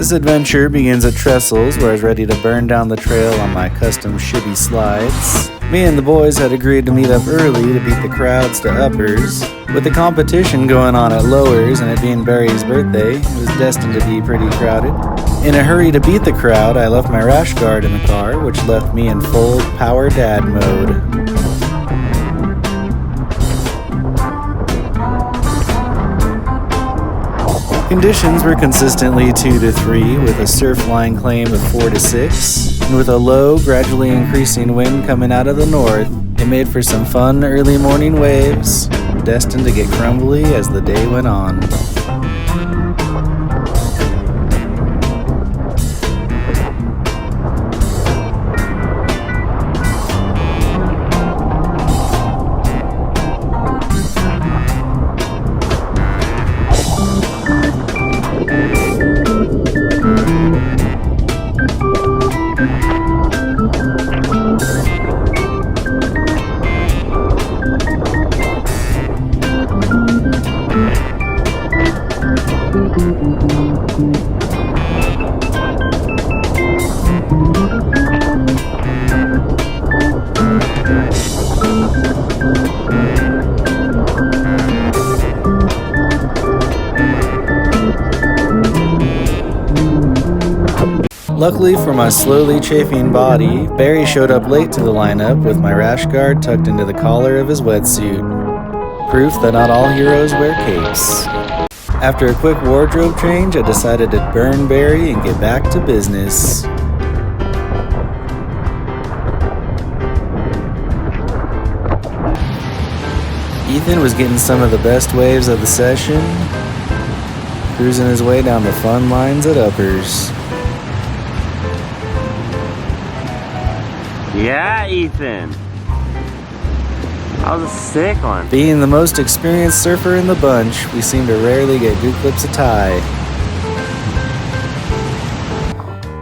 This adventure begins at Trestles, where I was ready to burn down the trail on my custom Shibby slides. Me and the boys had agreed to meet up early to beat the crowds to Uppers. With the competition going on at Lowers and it being Barry's birthday, it was destined to be pretty crowded. In a hurry to beat the crowd, I left my rash guard in the car, which left me in full power dad mode. Conditions were consistently 2 to 3, with a surf line claim of 4 to 6, and with a low, gradually increasing wind coming out of the north, it made for some fun early morning waves, destined to get crumbly as the day went on. Luckily for my slowly chafing body, Barry showed up late to the lineup with my rash guard tucked into the collar of his wetsuit. Proof that not all heroes wear capes. After a quick wardrobe change, I decided to burn Barry and get back to business. Ethan was getting some of the best waves of the session, cruising his way down the fun lines at Uppers. Yeah, Ethan. That was a sick one. Being the most experienced surfer in the bunch, we seem to rarely get good clips of tie.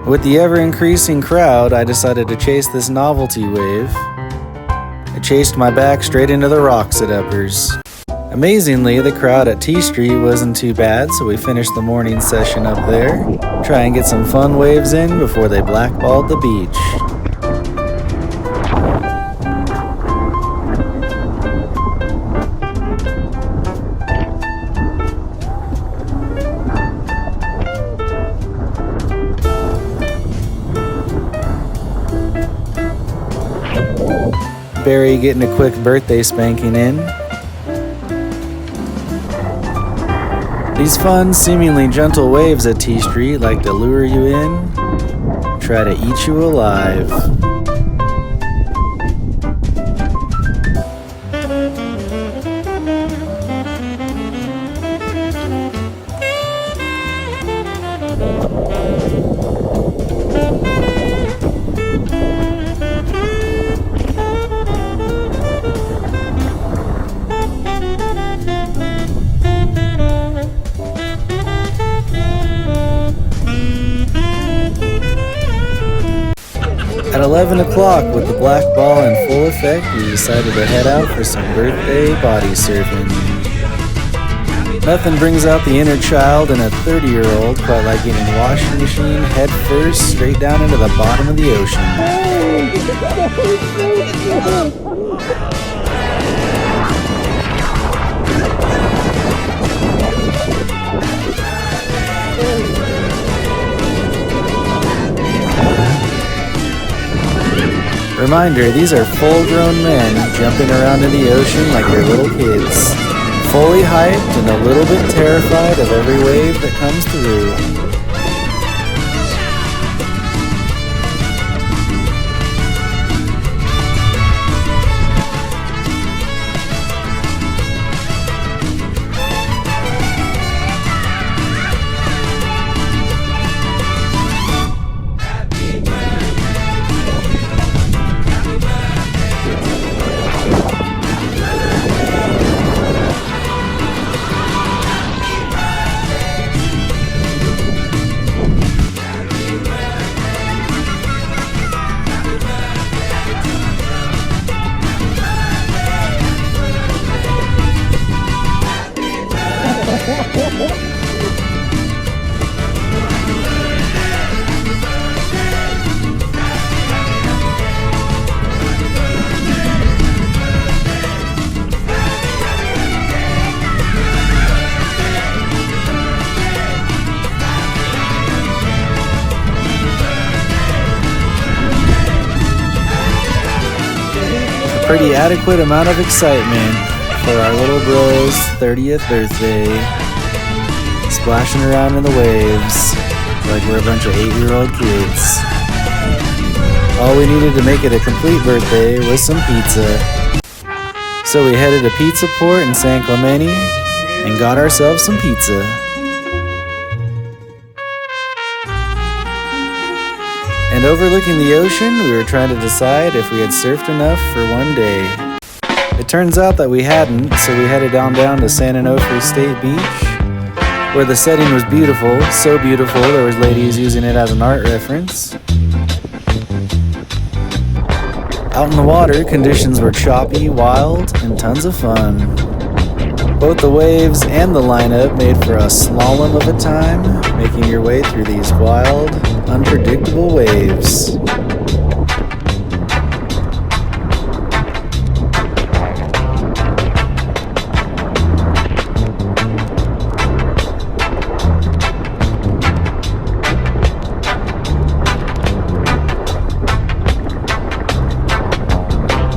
With the ever-increasing crowd, I decided to chase this novelty wave. I chased my back straight into the rocks at Uppers. Amazingly, the crowd at T Street wasn't too bad, so we finished the morning session up there. Try and get some fun waves in before they blackballed the beach. Barry getting a quick birthday spanking in. These fun, seemingly gentle waves at T Street like to lure you in, try to eat you alive. At 11 o'clock, with the black ball in full effect, we decided to head out for some birthday body surfing. Nothing brings out the inner child in a 30-year-old quite like getting a washing machine head first straight down into the bottom of the ocean. Reminder, these are full-grown men jumping around in the ocean like they're little kids. Fully hyped and a little bit terrified of every wave that comes through. pretty adequate amount of excitement for our little bro's 30th birthday. Splashing around in the waves like we're a bunch of 8-year-old kids. All we needed to make it a complete birthday was some pizza. So we headed to Pizza Port in San Clemente and got ourselves some pizza. And overlooking the ocean, we were trying to decide if we had surfed enough for one day. It turns out that we hadn't, so we headed down to San Onofre State Beach, where the setting was beautiful, so beautiful there was ladies using it as an art reference. Out in the water, conditions were choppy, wild, and tons of fun. Both the waves and the lineup made for a slalom of a time, making your way through these wild, unpredictable waves.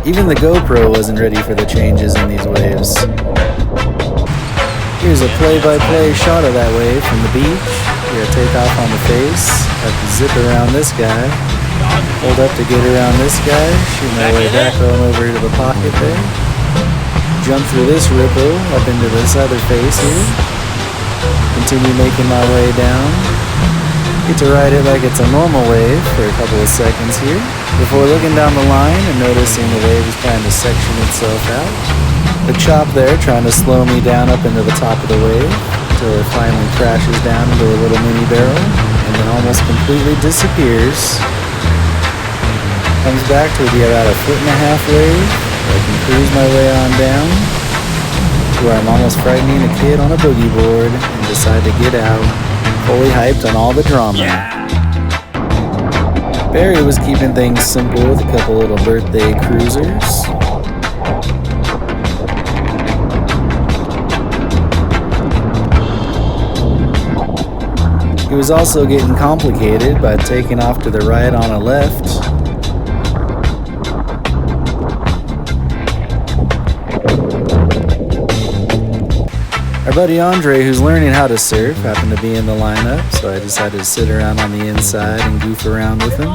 Even the GoPro wasn't ready for the changes in these waves. Here's a play-by-play shot of that wave from the beach. We're gonna take off on the face, have to zip around this guy, hold up to get around this guy, shoot my way back on over to the pocket there, jump through this ripple up into this other face here, continue making my way down, get to ride it like it's a normal wave for a couple of seconds here, before looking down the line and noticing the wave is trying to section itself out. The chop there trying to slow me down up into the top of the wave until it finally crashes down into a little mini barrel and then almost completely disappears. Comes back to be about 1.5 foot wave. I can cruise my way on down to where I'm almost frightening a kid on a boogie board and decide to get out, fully hyped on all the drama. Yeah. Barry was keeping things simple with a couple little birthday cruisers. He was also getting complicated by taking off to the right on a left. Our buddy Andre, who's learning how to surf, happened to be in the lineup, so I decided to sit around on the inside and goof around with him.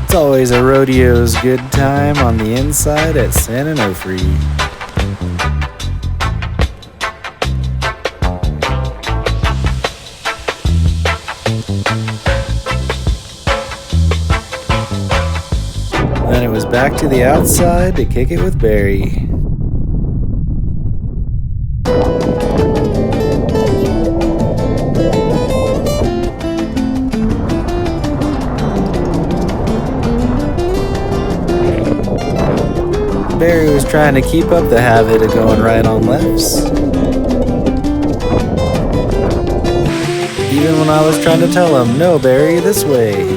It's always a rodeo's good time on the inside at San Onofre. Then it was back to the outside to kick it with Barry. Barry was trying to keep up the habit of going right on lefts. Even when I was trying to tell him, no Barry, this way.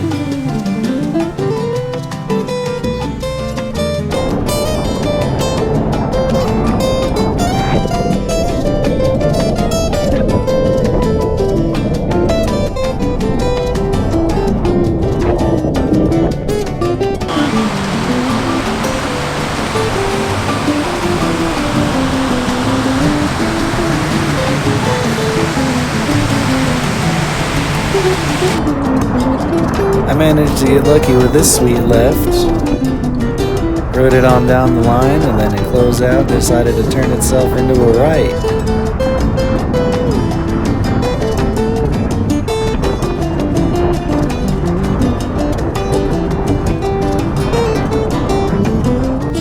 I managed to get lucky with this sweet left. Rode it on down the line and then it closed out, decided to turn itself into a right.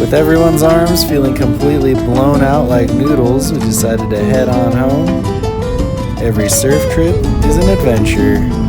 With everyone's arms feeling completely blown out like noodles, we decided to head on home. Every surf trip is an adventure.